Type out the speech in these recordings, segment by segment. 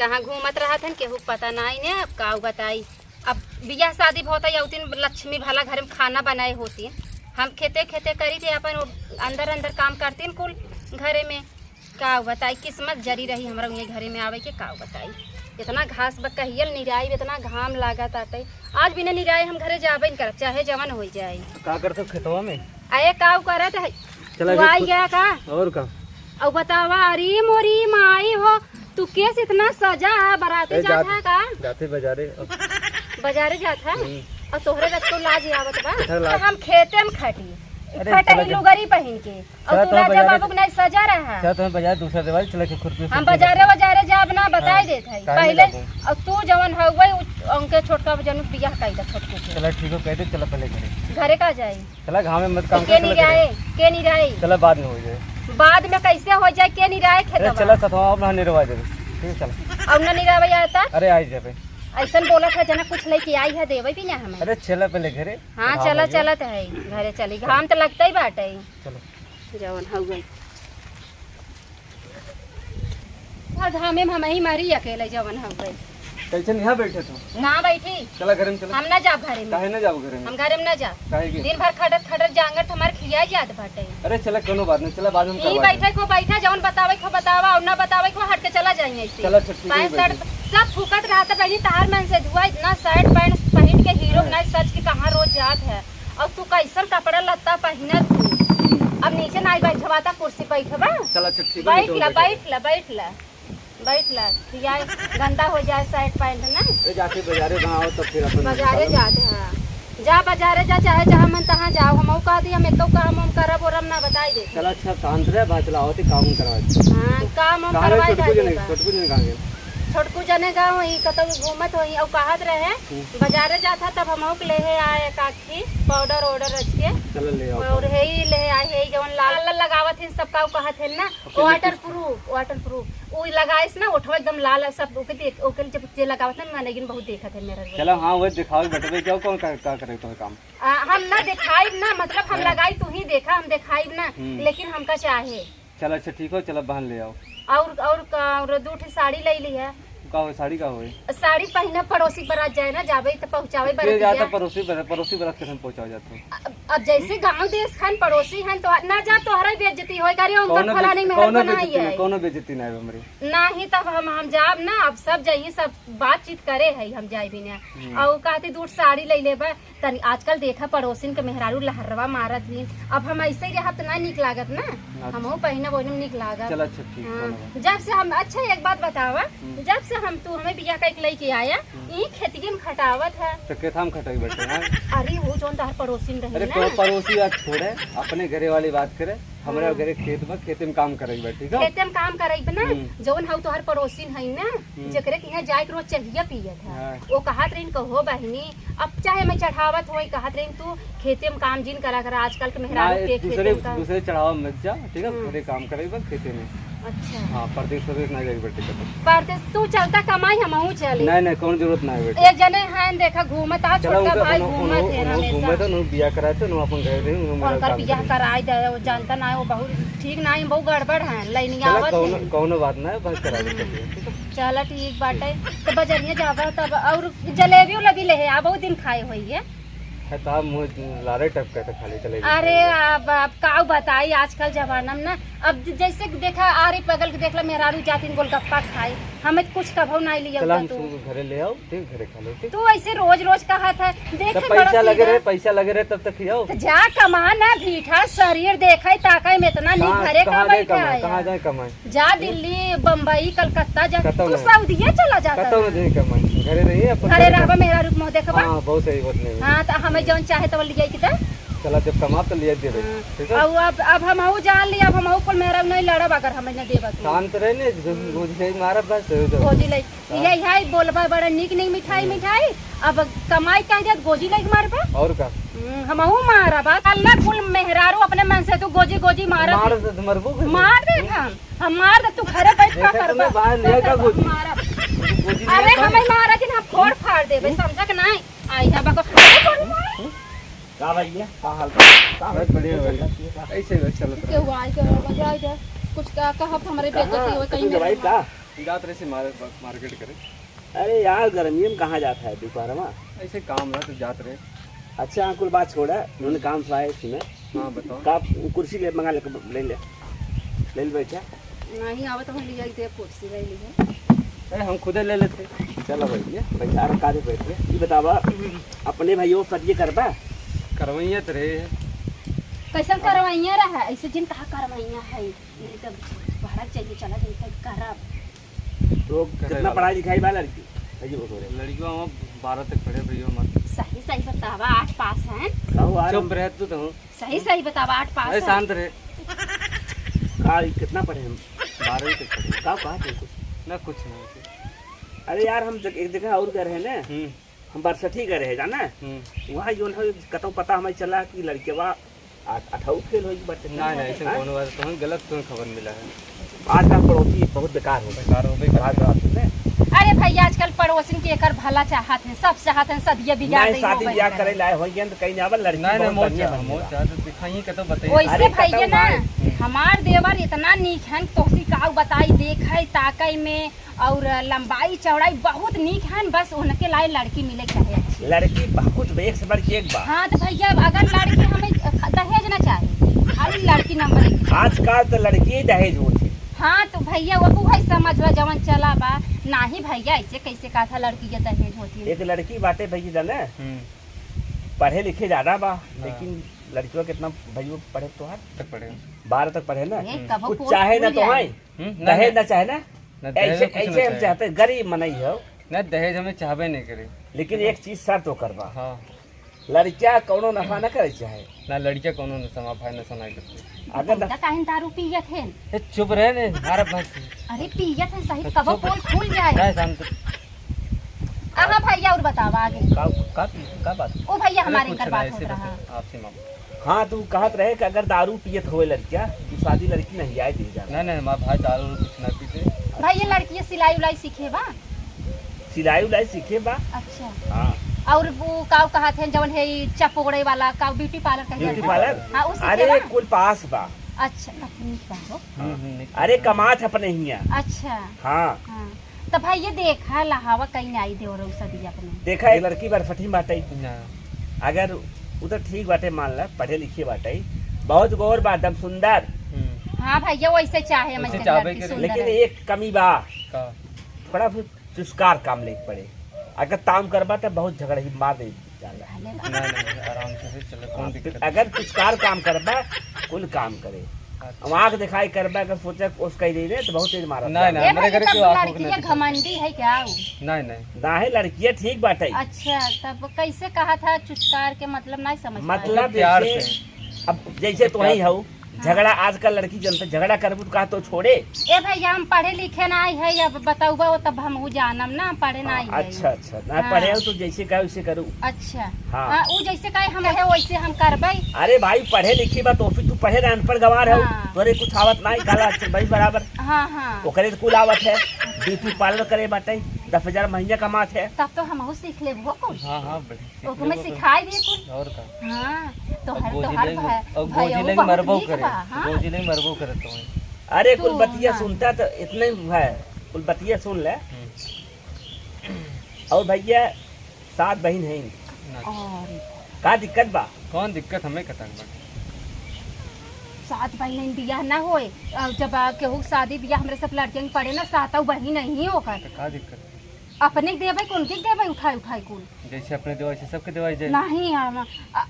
कहाँ घूमत रहा था केहू पता नहीं ने। अब का बताई, अब बियाह शादी होता या दिन लक्ष्मी भला घर में खाना बनाए होती है। हम खेते खेते करी थे अपन अंदर अंदर काम करती न कुल घरे में। का बताई किस्मत जरी रही हमारा ये घरे में आवे के। का बताई इतना घास बकहियल निराई इतना घाम लागत आते। आज बिना निराई हम घरे जाबे न करब चाहे जवन हो जाए। का करते खेतवा में? अरे का करत है तू आई गया का और का अब बतावा। अरे मोरी माई हो तू केस इतना सजा है बाराती जात है का? जाते बाजारे बाजारे जात है और तोहरे रत तो लाज आवत बा। हम खेते में खटी खटही लुगरी पहन के और तू राजा बाबू के नहीं सजा रहा है। चल तुम्हें बाजार दूसरा देवाल चला के खुरपी हम बाजारे बाजारे जाब ना बताई देत है पहले। और तू जवन हवे उनके छोटका जन बियाह काई दा छोटको के। चला ठीक हो कह दे। चला पहले घरे का जाई। चला घाव में मत काम के नहीं जाए के नहीं जाए। चला बाद में हो जाए। बाद में कैसे हो जाए के नहीं रहे खेत। चला सतवा अपना निरवा दे ठीक है। चला अब ना नहीं रहे आता। अरे आई जाबे ऐसा बोला था जना कुछ लेके आई है देवे भी ना हमें। अरे चला पहले घरे। हाँ चला चलत है घरे चली। घाम तो लगता ही बाटे। चलो जवन हो गई घामे में हम ही मरी अकेले जवन हो गई। कैसे यहाँ बैठे तो ना बैठी। चला घर में चला। हम ना जाब घरे में। काहे ना जाओ घर में? हम घरे में ना जा। काहे की? दिन भर खटत खटत जांगर हमारे खिया जात बाटे। अरे चला कोनो बात नहीं। चला बाद में ई बैठे को बैठा जवन बतावे को बतावा और ना बतावे को हट के चला जाएंगे ऐसे। चला छुट्टी पैंट शर्ट सब फूकत रहता पहले तार मन से धुआ इतना शर्ट पैंट पहन के हीरो नहीं सच के कहाँ रोज जात है। और तू कैसन कपड़ा लत्ता पहनत तू। अब नीचे नहीं बैठवाता कुर्सी बैठवा। चला छुट्टी बैठ ला बैठ ला बैठ ला बैठ ला खिया गंदा हो जाए शर्ट पैंट ना। जाके बाजारे बनाओ तो फिर अपन बाजारे जाते हैं। जा बाजारे जा चाहे जहाँ मन तहाँ जाओ। हम कह दिया मैं तो काम हम करब और ना बताई दे। चला अच्छा शांत रहे बात चलाओ ती काम करवा। हां काम हम करवाई जाए। छोटकू जने कहां गेल? छोटकू जने गाँव वही कतौ घूमत होई और कहत रहे बाजारे जाता तब हम ले आए काखी पाउडर ऑर्डर रच के। चल ले आओ और हे ही ले आए हे जवन लाल लाल लगावत है सबका कहत है ना वाटर प्रूफ वो लगाइस ना उठो एकदम लाल सब ओके देख ओके जब जे लगावत ना मैंने लेकिन बहुत देखत है मेरा। चलो हां वो दिखाओ बटवे जाओ कौन का करे तो काम। हम ना दिखाई ना मतलब हम लगाई तू ही देखा हम दिखाई ना लेकिन हमका चाहे। चल अच्छा ठीक हो। चलो बहन ले आओ। और दो ठे साड़ी ले ली है। का हो साड़ी का होए? साड़ी पहना पड़ोसी बारात जाए ना जाबे तो पहुंचावे बारात जाता पड़ोसी बारात के पहुंचा जाता। अब जैसे गांव देश खान पड़ोसी हैं तो ना जा तोहरा बेइज्जती होय करे उनका फलाने में बनाई है। कोनो बेइज्जती ना है हमरी नहीं तब हम जाब ना। अब सब जाइए सब बातचीत करे है हम जाए भी ना। और कहते दूर साड़ी ले लेबा तनी आजकल देखा पड़ोसिन के मेहरारू लहरवा मारत ही। अब हम ऐसे ही रहत ना निक लागत ना। हमहू पहना वही निक लागत। चल अच्छा ठीक। जब से हम अच्छा एक बात बतावा जब से हम तू हमें बियाह कई लेके आया ई खेतिए में खटावत है तो केथा में खटाई बैठे हैं। अरे वो जोन तार पड़ोसी में रही अरे ना। पड़ोसी आज छोड़े अपने घरे वाली बात करे। हमारे घरे खेत में काम करेगी बैठी ठीक है। खेते में काम करेगी ना जोन हऊ तोहर पड़ोसी है ना जकरे के यहाँ जाए के रोज चाहिए पियत है। वो कहत रही कहो बहनी अब चाहे मैं चढ़ावत हो कहत रही तू खेते में काम जिन करा कर आजकल के मेहरारू के दूसरे चढ़ावा मत जा ठीक है। घरे काम करेगी बस खेते में। अच्छा हाँ परदेश नहीं जाएगी बेटी का। परदेश तू चलता कमाई हम चली। नहीं कौन जरूरत नहीं बेटी। एक जने हैं देखा घूमत आ छोटा भाई घूमत है हमेशा तो नु बियाह कराए तो नु अपन गए थे उनकर बियाह कराई दे वो जानता ना वो बहुत ठीक नहीं बहुत गड़बड़ है लाइन आवत है। कौनो बात ना बस करा दे ठीक है। चला ठीक बाटे तो बजरिया जाबा तब और जलेबी भी ले आ बहुत दिन खाए हुई है। था मुँह लारे टपका था खाली चले। अरे अब का बताई आजकल जमाना में ना अब जैसे देखा आरे बगल के देखला मेहरारू जातिन गोलगप्पा खाई हमें कुछ कभो नहीं लिया तू घरे ले आओ ठीक घरे खा लो ठीक। तू ऐसे रोज रोज कहा था देख पैसा लगे रहे तब तक खिलाओ। जा कमा ना भीठा शरीर देखे ताकि में इतना नहीं घरे का बैठा है। कहां जाए कमाए? जा दिल्ली बम्बई कलकत्ता जा तू सऊदीया चला जाता कतौ नहीं कमाए घरे रही अपन घरे रहबा मेहरारू मुंह देखबा। हां बहुत सही बात नहीं। हां तो हमें जौन चाहे तो लिया कि चला जब कमा तो लिया दे ठीक है। अब हम जान लिया अब हम कुल मेहरारू नहीं लड़ब अगर हमें न देबा तो शांत रहे ने गोजी मारब बस गोजी ले यही है बोलबा बड़ा निक निक मिठाई अब कमाई कह दे गोजी ले मारबा और का हमहू मारब अल्लाह कुल मेहरारू अपने मन से तू गोजी मारब मार दे हम मार दे तू घरे बैठ का करबा बाहर ले का गोजी मारब। अरे हमें मारा कि हम फोड़ फाड़ देबे समझा कि नहीं आई है बको का भैया का हाल का बढ़िया ऐसे बस चलो के हुआ के बजाई दे कुछ का कहा हमारे बेइज्जती हो कहीं भाई का जात रहे से मार्केट करे। अरे यार गर्मी में कहाँ जाता है दोपहर में? ऐसे काम रहा तो जात रहे। अच्छा अंकुल बात छोड़ा, उन्होंने काम सुना है इसमें। हाँ बताओ। का कुर्सी ले मंगा ले बैठा। नहीं आवत हम लिया दे कुर्सी ले लिए। अरे हम खुदे ले लेते। चलो बैठिए, बैठा रखा दे बैठ के। ये बतावा अपने भाइयों पर ये करबा करवैया तो रहे। कैसन करवाइया रहा ऐसे जिन कहा करवाइया है नहीं तब भारत चाहिए चला जाए करब। तो कितना पढ़ाई लिखाई बा लड़की? अजी वो बोले लड़कियों हम 12 तक पढ़े भैया मत। सही सही बतावा 8 पास हैं। चुप रहे तू तो। सही सही बतावा 8 पास अरे शांत रहे। का कितना पढ़े हम? 12 तक पढ़े। का कहा थे कुछ? ना कुछ नहीं। अरे यार हम एक जगह और गए रहे ना, हम बरसठी गए रहे जाना। वहाँ जो है कतो पता हमें चला कि लड़के वहाँ 18 फेल हो गई। ना ना ऐसे कौन बात तो गलत तुम्हें खबर मिला है। आज का पड़ोसी बहुत बेकार हो गई। अरे भाई आजकल पड़ोसिन के एकर भला चाहत है, सब चाहत है सदिया बिगाड़ नहीं दे। शादी ब्याह करे लाए हो गए तो कहीं ना लड़की ना बहुत मोच बढ़िया बन मोच जाएगा। तो दिखाइए के तो बताइए। वैसे अरे भैया कतौ ना भाई। हमार देवर इतना नीक है तोसी काऊ बताई देखै ताकई में और लंबाई चौड़ाई बहुत नीक है, बस उनके लाए लड़की मिले चाहे अच्छी। लड़की बहुत एक से बढ़ के एक बार। हाँ तो भैया अगर लड़की हमें दहेज ना चाहे, खाली लड़की नंबर 1। आजकल तो लड़की दहेज होती। हाँ तो भैया वो भाई समझ लो जवन चला बा नाही भैया ऐसे कैसे कहा था लड़की के दहेज होती है। एक लड़की बाटे भैया जाने पढ़े लिखे ज्यादा बा, लेकिन लड़कियों कितना भैया पढ़े तो तक पढ़े 12 तक पढ़े ना। ए, कबो कुछ कोई चाहे ना भूल तो जाए। है दहेज ना चाहे ना। ना दहेज ऐसे कुछ ना ऐसे हम चाहे। चाहते गरीब मनई हो, ना दहेज हमें चाहबे नहीं करे। लेकिन एक चीज शर्त तो करवा, हाँ लड़किया कौनो नफा न करे चाहे। ना लड़कियां कोनो न समा भाई न सुनाई करते। अगर उनका काहे दारू पियत है? ए चुप रहे ने हमारा भाई। अरे पियत है सही, कबो पोल खुल जाए। ना शांत। हाँ भैया और बतावा आगे। का बात? ओ भैया हमारे कुछ घर ना, बात ऐसे होत रहा। बस आपसे मामा। हाँ तू कहत रहे कि अगर दारू पियत होए लड़किया तो शादी लड़की नहीं आए दी जा। ना ना हमारा भाई दारू कुछ ना पीते। भैया लड़की सिलाई उलाई सीखे बा। सिलाई उलाई सीखे बा। अच्छा हाँ और वो काऊ कहत है जवन है चपोड़े वाला काऊ ब्यूटी पार्लर कहे ब्यूटी जाता है। पार्लर। हाँ वो सीखे अरे बा। कुल पास बा। अच्छा अपनी बा हो। अरे कमात अपने हिया। अच्छा हाँ हाँ तो भाई ये देखा लहावा कहीं आई दे और सदी अपने। देखा एक लड़की बरफटी बाटे, ना अगर उधर ठीक बाटे मान ला पढ़े लिखे बाटे, बहुत गौर बा एकदम सुंदर, हाँ भैया वैसे चाहे वैसे हमें चाहबे लड़की करे। सुंदर लेकिन है। एक कमी बा, का थोड़ा फिर चुस्कार काम लेके पड़े। अगर ताम करबा तो बहुत झगड़ा ही मार दे जाला। भले ना ना आराम से चलो कौन दिक्कत। अगर चुस्कार काम करबा कुल काम करे। अच्छा। आँख दिखाई करबा अगर सोचा उसका ही दे तो बहुत तेज मारा। ना ना ए हमारे भैया घर तब क्यों आंखों लड़कियाँ ना घमंडी है क्या वो? नहीं नहीं ना है लड़कियाँ ठीक बाटे। अच्छा तब कैसे कहा था चुचकार के मतलब नहीं समझ पाए। मतलब प्यार जैसे अब जैसे तो ही हो झगड़ा, आजकल लड़की जनता झगड़ा करबू तो कहा तो छोड़े। ए भैया हम पढ़े लिखे ना है अब बताऊबा वो तब हम जानम ना हम पढ़े ना है। अच्छा अच्छा ना हाँ। पढ़े हो तो जैसे कहे वैसे करूँ। अच्छा हाँ। हाँ वो जैसे कहे हम है वैसे हम करबे। अरे भाई पढ़े लिखी बा तो फिर तू पढ़े ना अनपढ़ गवार हो, हाँ। तोरे कुछ आवत नहीं काला अक्षर भाई बराबर हाँ हाँ ओकरे तो कुल आवत है। ब्यूटी पार्लर करे बाटे 10,000 महीना कमात है। तब तो हम सीख ले वो कुछ हाँ हाँ बड़ी वो हमें सिखाई दिए कुछ। और का हाँ तो हर गोजिले भैया गोजिले बहुत मरबो नीक करे बा, हाँ। गोजिले मरबो करे तो अरे तू कुल बतिया हाँ। सुनता तो इतने है, कुल बतिया सुन ले। और भैया 7 बहन है, और का दिक्कत बा? कौन दिक्कत हमें कतक बा। 7 बहन बियाह ना होए और जब केहू शादी बियाह हमरे सब लड़कियन के पड़े ना 7 बहन नहीं होकर तो का दिक्कत अपने देवे कौन के देवे उठाई उठाई कुल जैसे अपने दवाई से सबके दवाई जाए। नहीं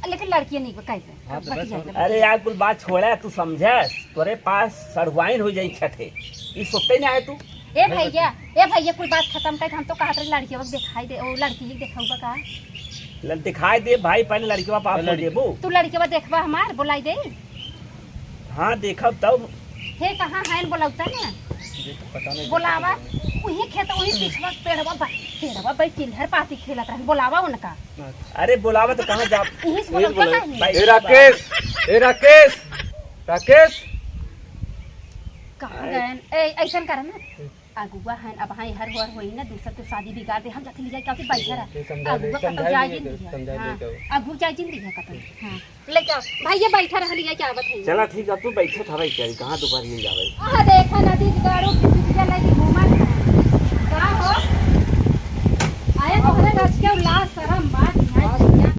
लेकिन लड़कियां नहीं कैसे हाँ, तो बस और- अरे यार कुल बात छोड़ा, तू समझा तोरे पास सरवाइन हो जाई छठे, ये सोचते ना है तू। ए भैया कुल बात खत्म कर हम तो कहत रहे लड़कियों को दिखाई दे ओ लड़की ही देखाऊगा का दिखाई दे भाई, पहले लड़की पास हो लड़की- देबू। तू लड़कियों देखबा हमार बुलाई दे हाँ देखब तब। हे कहाँ है बोलौता ना पता नहीं बोलावा वही खेत वही पिछवा पेड़वा भाई चिल्हर पाती खेलत रहन बोलावा उनका अरे बुलावा तो कहाँ जा। यही से बोलौता नहीं भाई, ए राकेश राकेश कहाँ गए ए ऐसन कर ना अगुआ है अब हाई हर हुआ होई ना दूसरा तो शादी बिगाड़ दे हम जाते ले जाए क्या बैठा रहा अगुआ कतौ जाए जिंदगी हां अगु जाए जिंदगी है कतौ हां लेके आओ भैया बैठा रह लिया क्या बात है चला ठीक है, तू बैठे था भाई कहाँ दोपहर में जावे। देखा नदी गाड़ो की लगी